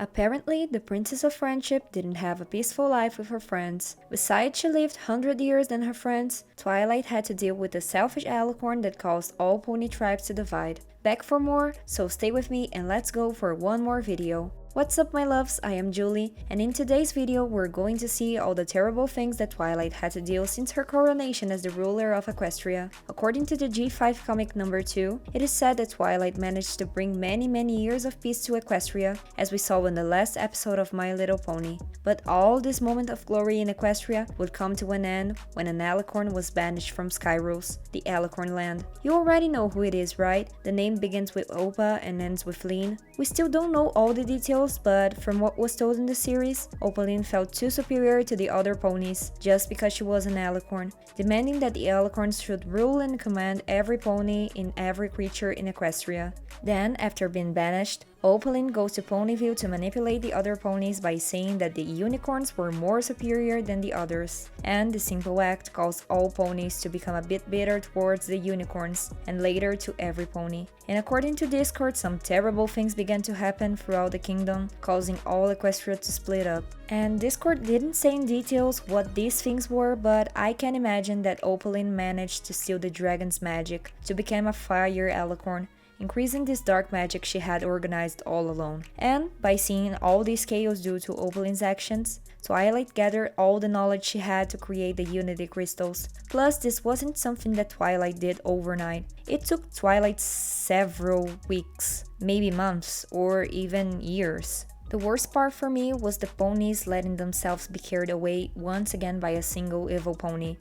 Apparently, the Princess of Friendship didn't have a peaceful life with her friends. Besides she lived 100 years than her friends, Twilight had to deal with a selfish Alicorn that caused all pony tribes to divide. Back for more, so stay with me and let's go for one more video. What's up my loves, I am Julie, and in today's video we're going to see all the terrible things that Twilight had to deal since her coronation as the ruler of Equestria. According to the G5 comic number 2, it is said that Twilight managed to bring many years of peace to Equestria, as we saw in the last episode of My Little Pony. But all this moment of glory in Equestria would come to an end when an Alicorn was banished from Skyros, the Alicorn land. You already know who it is, right? The name begins with Opa and ends with Line. We still don't know all the details, but from what was told in the series, Opaline felt too superior to the other ponies just because she was an Alicorn, demanding that the Alicorns should rule and command every pony in every creature in Equestria. Then, after being banished, Opaline goes to Ponyville to manipulate the other ponies by saying that the unicorns were more superior than the others, and the simple act caused all ponies to become a bit bitter towards the unicorns, and later to every pony. And according to Discord, some terrible things began to happen throughout the kingdom, causing all Equestria to split up. And Discord didn't say in details what these things were, but I can imagine that Opaline managed to steal the dragon's magic to become a fire Alicorn, increasing this dark magic she had organized all alone. And by seeing all this chaos due to Opaline's actions, Twilight gathered all the knowledge she had to create the Unity Crystals. Plus, this wasn't something that Twilight did overnight. It took Twilight several weeks, maybe months, or even years. The worst part for me was the ponies letting themselves be carried away once again by a single evil pony,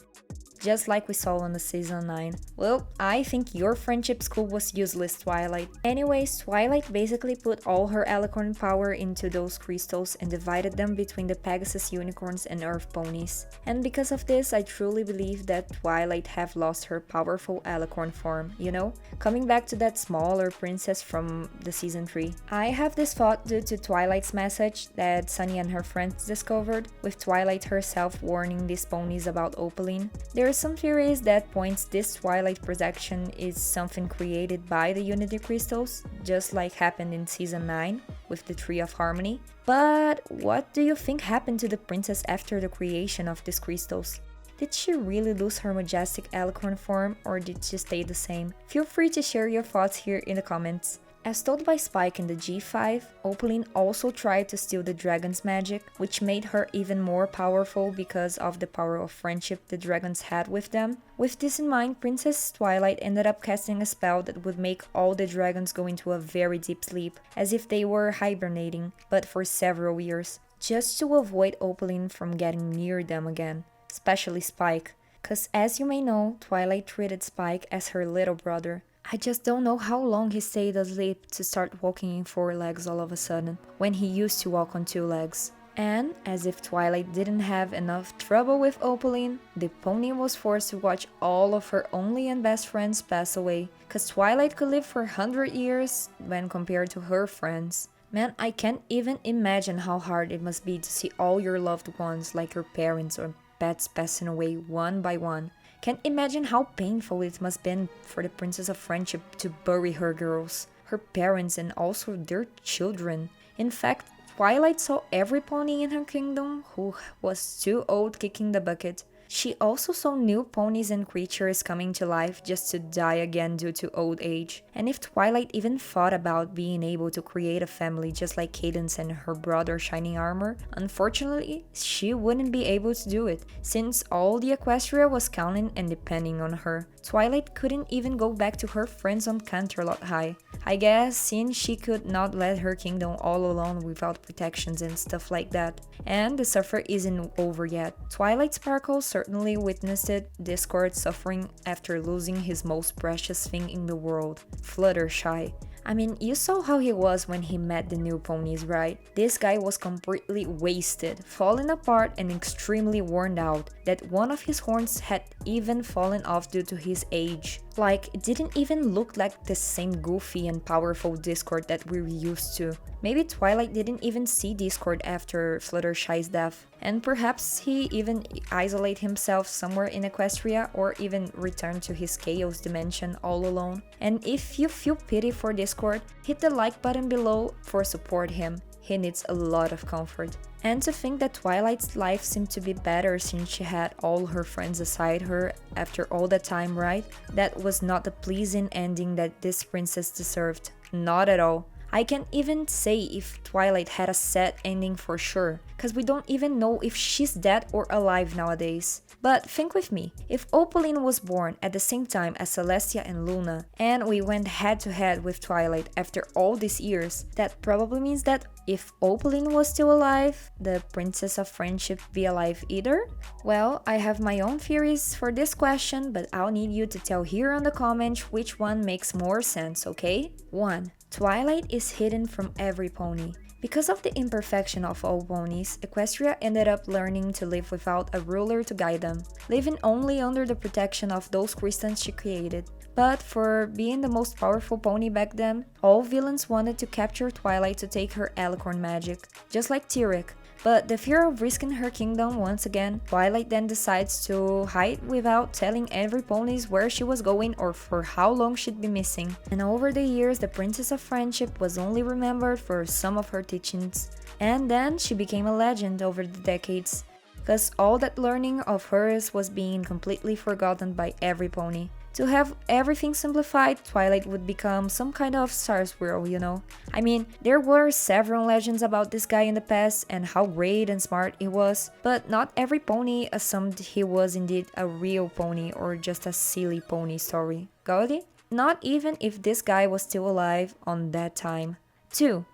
just like we saw on the season 9. Well, I think your friendship school was useless, Twilight. Anyways, Twilight basically put all her Alicorn power into those crystals and divided them between the Pegasus unicorns and Earth ponies. And because of this, I truly believe that Twilight have lost her powerful Alicorn form, you know? Coming back to that smaller princess from the season 3. I have this thought due to Twilight's message that Sunny and her friends discovered, with Twilight herself warning these ponies about Opaline. There are some theories that points this Twilight protection is something created by the Unity Crystals, just like happened in season 9 with the Tree of Harmony. But what do you think happened to the princess after the creation of these crystals? Did she really lose her majestic Alicorn form, or did she stay the same? Feel free to share your thoughts here in the comments. As told by Spike in the G5, Opaline also tried to steal the dragon's magic, which made her even more powerful because of the power of friendship the dragons had with them. With this in mind, Princess Twilight ended up casting a spell that would make all the dragons go into a very deep sleep, as if they were hibernating, but for several years, just to avoid Opaline from getting near them again, especially Spike. Cause as you may know, Twilight treated Spike as her little brother. I just don't know how long he stayed asleep to start walking in 4 legs all of a sudden, when he used to walk on 2 legs. And, as if Twilight didn't have enough trouble with Opaline, the pony was forced to watch all of her only and best friends pass away, cause Twilight could live for 100 years when compared to her friends. Man, I can't even imagine how hard it must be to see all your loved ones, like your parents or pets, passing away one by one. Can't imagine how painful it must have been for the Princess of Friendship to bury her girls, her parents, and also their children. In fact, Twilight saw every pony in her kingdom who was too old kicking the bucket. She also saw new ponies and creatures coming to life just to die again due to old age. And if Twilight even thought about being able to create a family just like Cadance and her brother Shining Armor, unfortunately, she wouldn't be able to do it, since all the Equestria was counting and depending on her. Twilight couldn't even go back to her friends on Canterlot High. I guess since she could not let her kingdom all alone without protections and stuff like that. And the suffer isn't over yet. Twilight Sparkle certainly witnessed it, Discord suffering after losing his most precious thing in the world, Fluttershy. I mean, you saw how he was when he met the new ponies, right? This guy was completely wasted, falling apart and extremely worn out, that one of his horns had even fallen off due to his age. Like, it didn't even look like the same goofy and powerful Discord that we're used to. Maybe Twilight didn't even see Discord after Fluttershy's death, and perhaps he even isolated himself somewhere in Equestria or even returned to his chaos dimension all alone. And if you feel pity for Discord, hit the like button below for support him. he needs a lot of comfort. And to think that Twilight's life seemed to be better since she had all her friends aside her after all that time, right? That was not the pleasing ending that this princess deserved. Not at all. I can't even say if Twilight had a sad ending for sure, cause we don't even know if she's dead or alive nowadays. But think with me, if Opaline was born at the same time as Celestia and Luna, and we went head to head with Twilight after all these years, that probably means that if Opaline was still alive, the Princess of Friendship be alive either? Well, I have my own theories for this question, but I'll need you to tell here on the comments which one makes more sense, okay? 1. Twilight is hidden from every pony. Because of the imperfection of all ponies, Equestria ended up learning to live without a ruler to guide them, living only under the protection of those crystals she created. But for being the most powerful pony back then, all villains wanted to capture Twilight to take her Alicorn magic, just like Tyrek. But the fear of risking her kingdom once again, Twilight then decides to hide without telling every pony where she was going or for how long she'd be missing. And over the years, the Princess of Friendship was only remembered for some of her teachings. And then she became a legend over the decades, because all that learning of hers was being completely forgotten by every pony. To have everything simplified, Twilight would become some kind of Squirrel, you know? I mean, there were several legends about this guy in the past and how great and smart he was, but not every pony assumed he was indeed a real pony or just a silly pony story. Got it? Not even if this guy was still alive on that time. 2.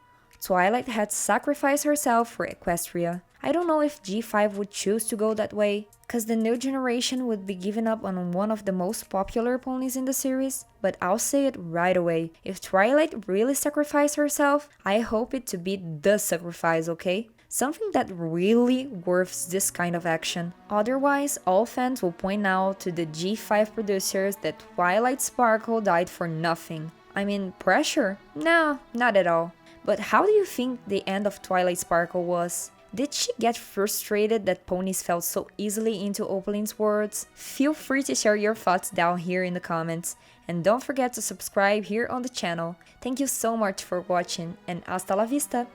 Twilight had sacrificed herself for Equestria. I don't know if G5 would choose to go that way, cause the new generation would be giving up on one of the most popular ponies in the series, but I'll say it right away, if Twilight really sacrificed herself, I hope it to be the sacrifice, okay? Something that really worth this kind of action. Otherwise, all fans will point out to the G5 producers that Twilight Sparkle died for nothing. I mean, pressure? No, not at all. But how do you think the end of Twilight Sparkle was? Did she get frustrated that ponies fell so easily into Opaline's words? Feel free to share your thoughts down here in the comments. And don't forget to subscribe here on the channel. Thank you so much for watching and hasta la vista!